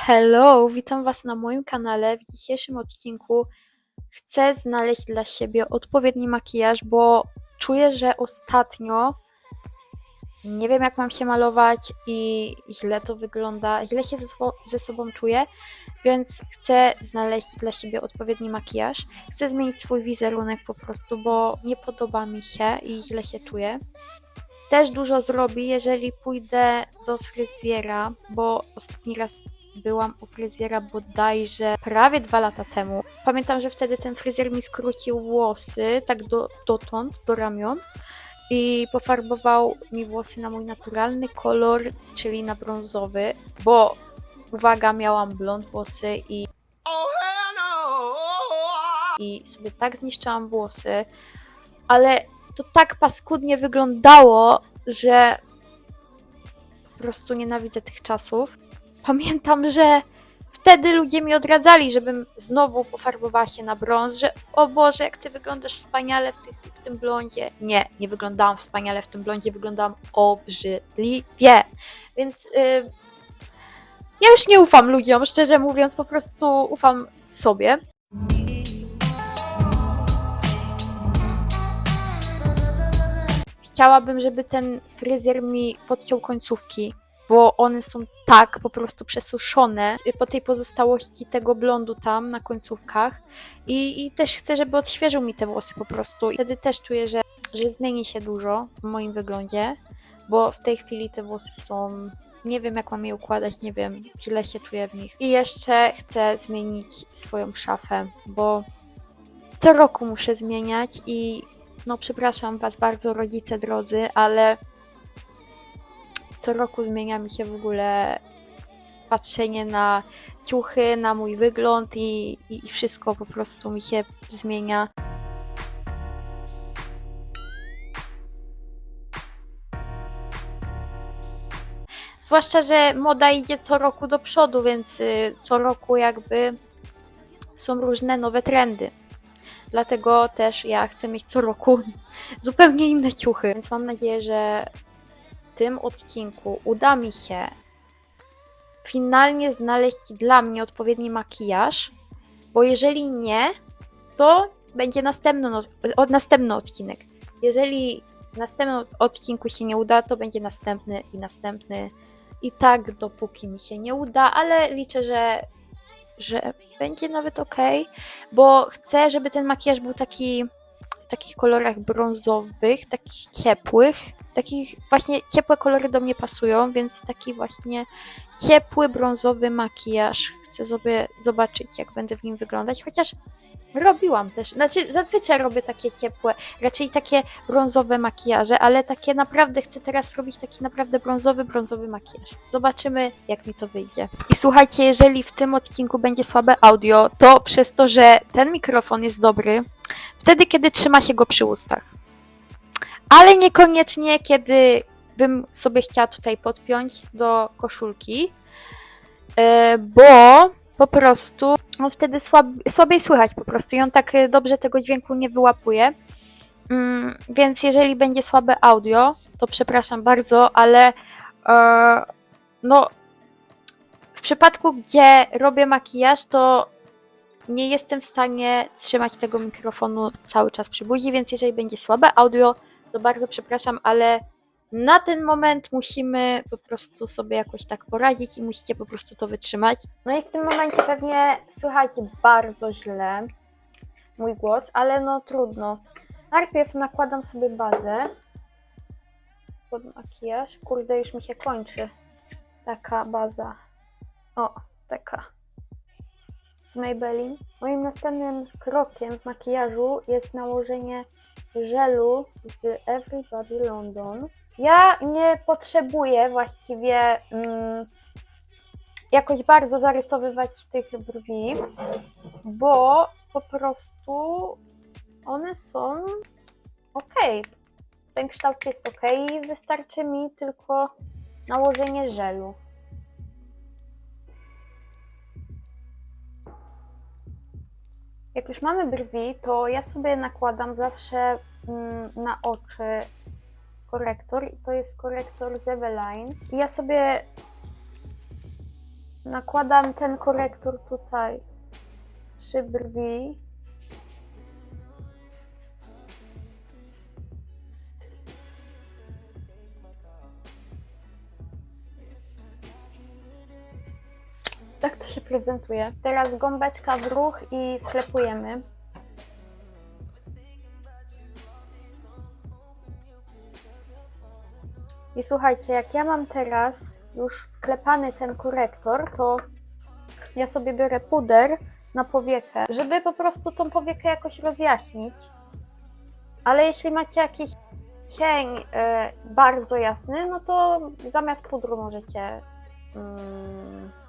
Hello, witam Was na moim kanale. W dzisiejszym odcinku chcę znaleźć dla siebie odpowiedni makijaż, bo czuję, że ostatnio nie wiem, jak mam się malować i źle to wygląda, źle się ze sobą czuję, więc chcę znaleźć dla siebie odpowiedni makijaż. Chcę zmienić swój wizerunek po prostu, bo nie podoba mi się i źle się czuję. Też dużo zrobi, jeżeli pójdę do fryzjera, bo ostatni raz byłam u fryzjera bodajże prawie 2 lata temu. Pamiętam, że wtedy ten fryzjer mi skrócił włosy, tak dotąd, do ramion i pofarbował mi włosy na mój naturalny kolor, czyli na brązowy, bo uwaga, miałam blond włosy i sobie tak zniszczyłam włosy, ale to tak paskudnie wyglądało, że po prostu nienawidzę tych czasów. Pamiętam, że wtedy ludzie mi odradzali, żebym znowu pofarbowała się na brąz, że o Boże, jak ty wyglądasz wspaniale w tym blondzie. Nie wyglądałam wspaniale w tym blondzie, wyglądałam obrzydliwie. Więc ja już nie ufam ludziom, szczerze mówiąc, po prostu ufam sobie. Chciałabym, żeby ten fryzjer mi podciął końcówki, bo one są tak po prostu przesuszone po tej pozostałości tego blondu tam na końcówkach i też chcę, żeby odświeżył mi te włosy po prostu. I wtedy też czuję, że zmieni się dużo w moim wyglądzie, bo w tej chwili te włosy są... Nie wiem, jak mam je układać, nie wiem, źle się czuję w nich. I jeszcze chcę zmienić swoją szafę, bo co roku muszę zmieniać i no przepraszam Was bardzo, rodzice drodzy, ale co roku zmienia mi się w ogóle patrzenie na ciuchy, na mój wygląd i wszystko po prostu mi się zmienia. Zwłaszcza, że moda idzie co roku do przodu, więc co roku jakby są różne nowe trendy. Dlatego też ja chcę mieć co roku zupełnie inne ciuchy, więc mam nadzieję, że w tym odcinku uda mi się finalnie znaleźć dla mnie odpowiedni makijaż, bo jeżeli nie, to będzie następny odcinek. Jeżeli w następnym odcinku się nie uda, to będzie następny i następny. I tak dopóki mi się nie uda, ale liczę, że będzie nawet ok, bo chcę, żeby ten makijaż był taki w takich kolorach brązowych, takich ciepłych, takich właśnie ciepłe kolory do mnie pasują, więc taki właśnie ciepły brązowy makijaż. Chcę sobie zobaczyć, jak będę w nim wyglądać, chociaż robiłam też, znaczy zazwyczaj robię takie ciepłe, raczej takie brązowe makijaże, ale takie naprawdę chcę teraz robić taki naprawdę brązowy makijaż. Zobaczymy, jak mi to wyjdzie. I słuchajcie, jeżeli w tym odcinku będzie słabe audio, to przez to, że ten mikrofon jest dobry, wtedy, kiedy trzyma się go przy ustach. Ale niekoniecznie, kiedy bym sobie chciała tutaj podpiąć do koszulki, bo po prostu wtedy słabiej słychać po prostu i on tak dobrze tego dźwięku nie wyłapuje. Więc jeżeli będzie słabe audio, to przepraszam bardzo, ale no w przypadku, gdzie robię makijaż, to nie jestem w stanie trzymać tego mikrofonu cały czas przy buzi, więc jeżeli będzie słabe audio, to bardzo przepraszam, ale na ten moment musimy po prostu sobie jakoś tak poradzić i musicie po prostu to wytrzymać. No i w tym momencie pewnie słychać bardzo źle mój głos, ale no trudno. Najpierw nakładam sobie bazę pod makijaż. Kurde, już mi się kończy taka baza. O, taka. Z Maybelline. Moim następnym krokiem w makijażu jest nałożenie żelu z Everybody London. Ja nie potrzebuję właściwie jakoś bardzo zarysowywać tych brwi, bo po prostu one są ok. Ten kształt jest ok i wystarczy mi tylko nałożenie żelu. Jak już mamy brwi, to ja sobie nakładam zawsze na oczy korektor i to jest korektor z Eveline. I ja sobie Nakładam ten korektor tutaj przy brwi. Tak to się prezentuje. Teraz gąbeczka w ruch i wklepujemy. I słuchajcie, jak ja mam teraz już wklepany ten korektor, to ja sobie biorę puder na powiekę, żeby po prostu tą powiekę jakoś rozjaśnić. Ale jeśli macie jakiś cień bardzo jasny, no to zamiast pudru możecie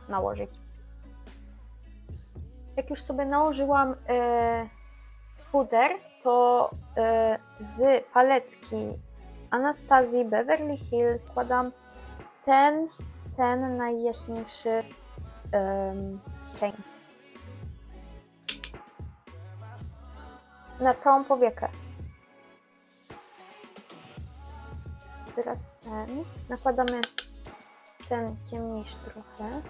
nałożyć. Jak już sobie nałożyłam puder, to z paletki Anastazji Beverly Hills składam ten najjaśniejszy cień na całą powiekę. Teraz nakładamy ten ciemniejszy trochę.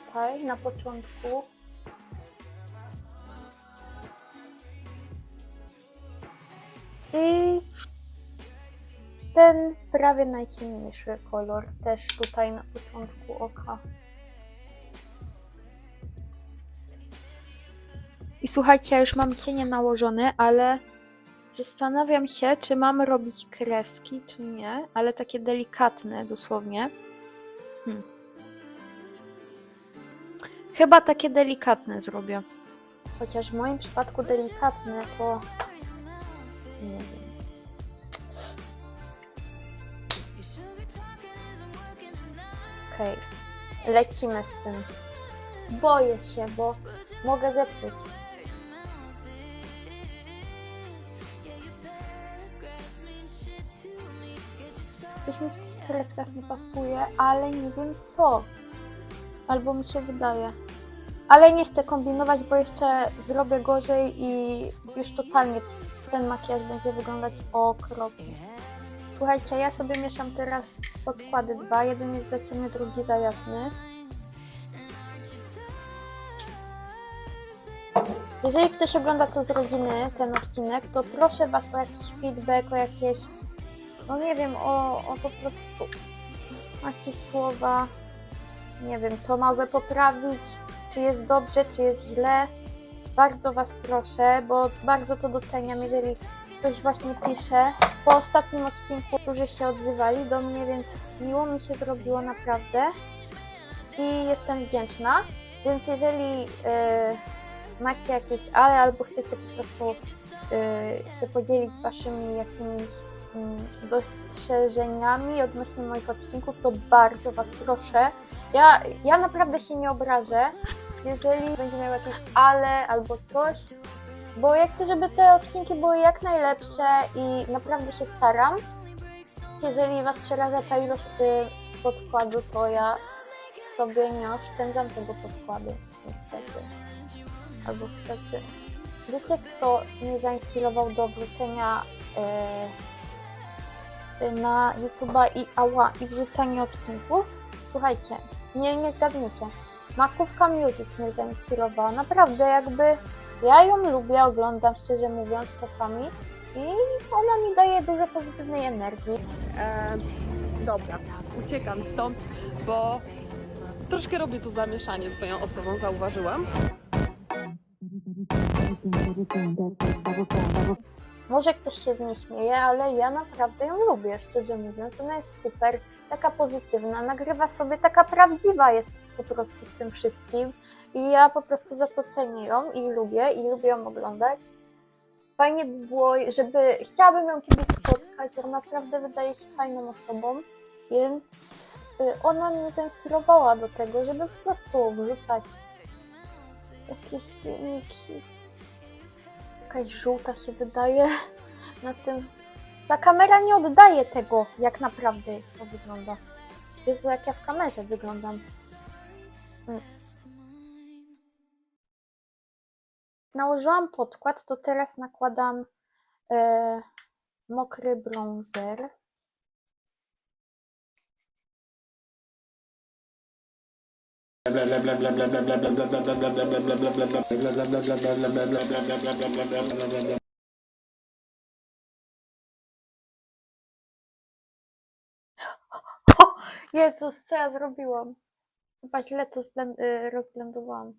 Tutaj na początku. I ten prawie najciemniejszy kolor też tutaj na początku oka. I słuchajcie, ja już mam cienie nałożone, ale zastanawiam się, czy mam robić kreski, czy nie, ale takie delikatne dosłownie. Chyba takie delikatne zrobię. Chociaż w moim przypadku delikatne to... nie wiem. Okej, lecimy z tym. Boję się, bo mogę zepsuć. Coś mi w tych kreskach nie pasuje, ale nie wiem co. Albo mi się wydaje. Ale nie chcę kombinować, bo jeszcze zrobię gorzej i już totalnie ten makijaż będzie wyglądać okropnie. Słuchajcie, ja sobie mieszam teraz podkłady dwa. Jeden jest za ciemny, drugi za jasny. Jeżeli ktoś ogląda to z rodziny, ten odcinek, to proszę Was o jakiś feedback, o jakieś, no nie wiem, o po prostu jakieś słowa, nie wiem, co mogę poprawić, czy jest dobrze, czy jest źle. Bardzo Was proszę, bo bardzo to doceniam, jeżeli ktoś właśnie pisze. Po ostatnim odcinku, którzy się odzywali do mnie, więc miło mi się zrobiło naprawdę i jestem wdzięczna. Więc jeżeli macie jakieś albo chcecie po prostu się podzielić Waszymi jakimiś dostrzeżeniami odnośnie moich odcinków, to bardzo Was proszę. Ja naprawdę się nie obrażę, jeżeli będzie miał jakieś albo coś, bo ja chcę, żeby te odcinki były jak najlepsze i naprawdę się staram. Jeżeli Was przeraża ta ilość podkładu, to ja sobie nie oszczędzam tego podkładu, niestety. Albo stety. Wiecie, kto mnie zainspirował do wrzucenia na YouTube'a i wrzucania odcinków? Słuchajcie, nie zgadniecie. Makówka Music mnie zainspirowała. Naprawdę, jakby ja ją lubię, oglądam, szczerze mówiąc, czasami i ona mi daje dużo pozytywnej energii. Dobra, uciekam stąd, bo troszkę robię tu zamieszanie z moją osobą, zauważyłam. Może ktoś się z niej śmieje, ale ja naprawdę ją lubię, szczerze mówiąc. Ona jest super, taka pozytywna, nagrywa sobie, taka prawdziwa jest po prostu w tym wszystkim. I ja po prostu za to cenię ją i lubię ją oglądać. Fajnie by było, chciałabym ją kiedyś spotkać, ona naprawdę wydaje się fajną osobą, więc ona mnie zainspirowała do tego, żeby po prostu wrzucać jakieś filmiki. Jakaś żółta się wydaje na tym. Ta kamera nie oddaje tego, jak naprawdę to wygląda. Jezu, jak ja w kamerze wyglądam. Nałożyłam podkład, to teraz nakładam mokry bronzer. Jezus, co ja zrobiłam? Chyba źle to rozblendowałam.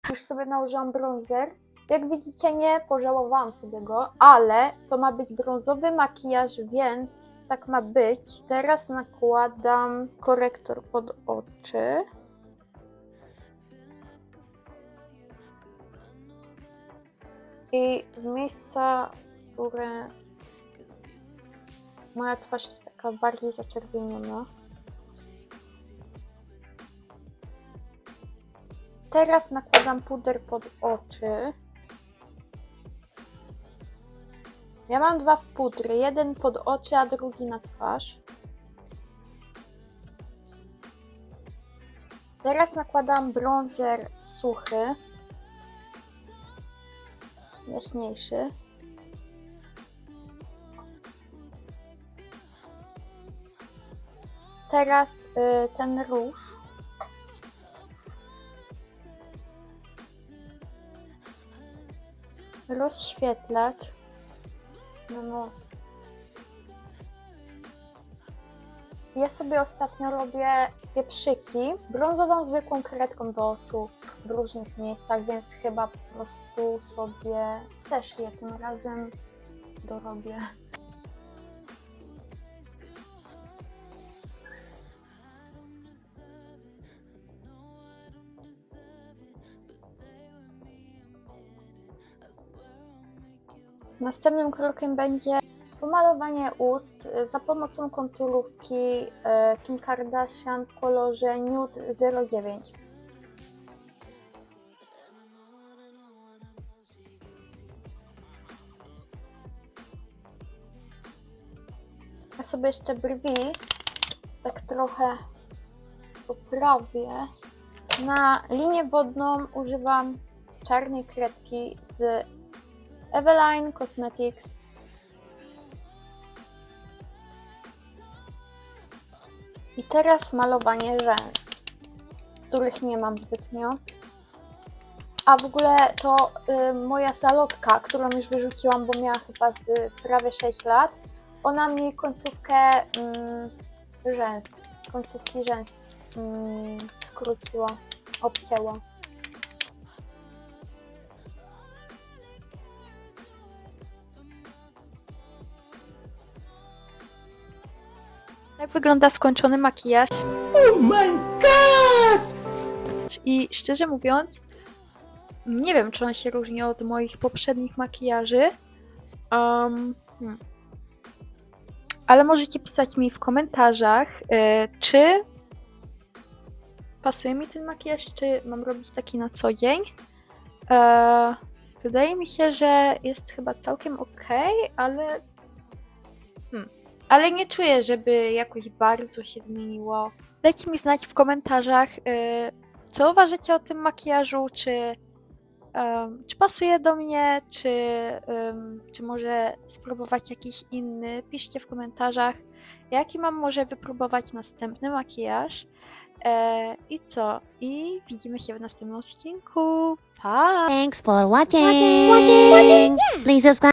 Już sobie nałożyłam bronzer. Jak widzicie, nie pożałowałam sobie go, ale to ma być brązowy makijaż, więc tak ma być. Teraz nakładam korektor pod oczy. I w miejsca, które moja twarz jest taka bardziej zaczerwieniona. Teraz nakładam puder pod oczy. Ja mam dwa pudry, jeden pod oczy, a drugi na twarz. Teraz nakładam bronzer suchy, jaśniejszy. Teraz ten róż. Rozświetlacz na nos. Ja sobie ostatnio robię pieprzyki brązową zwykłą kredką do oczu w różnych miejscach, więc chyba po prostu sobie też je tym razem dorobię. Następnym krokiem będzie pomalowanie ust za pomocą konturówki Kim Kardashian w kolorze Nude 09. Ja sobie jeszcze brwi tak trochę poprawię. Na linię wodną używam czarnej kredki z Eveline Cosmetics. I teraz malowanie rzęs, których nie mam zbytnio. A w ogóle to moja salotka, którą już wyrzuciłam, bo miała chyba z prawie 6 lat, ona mi końcówki rzęs skróciła, obcięła. Tak wygląda skończony makijaż. Oh my god! I szczerze mówiąc, nie wiem, czy on się różni od moich poprzednich makijaży. Ale możecie pisać mi w komentarzach, czy pasuje mi ten makijaż, czy mam robić taki na co dzień. Wydaje mi się, że jest chyba całkiem okej, ale nie czuję, żeby jakoś bardzo się zmieniło. Dajcie mi znać w komentarzach, co uważacie o tym makijażu, czy pasuje do mnie, czy może spróbować jakiś inny. Piszcie w komentarzach, jaki mam może wypróbować następny makijaż. I co? I widzimy się w następnym odcinku. Pa! Thanks for watching. Please subscribe.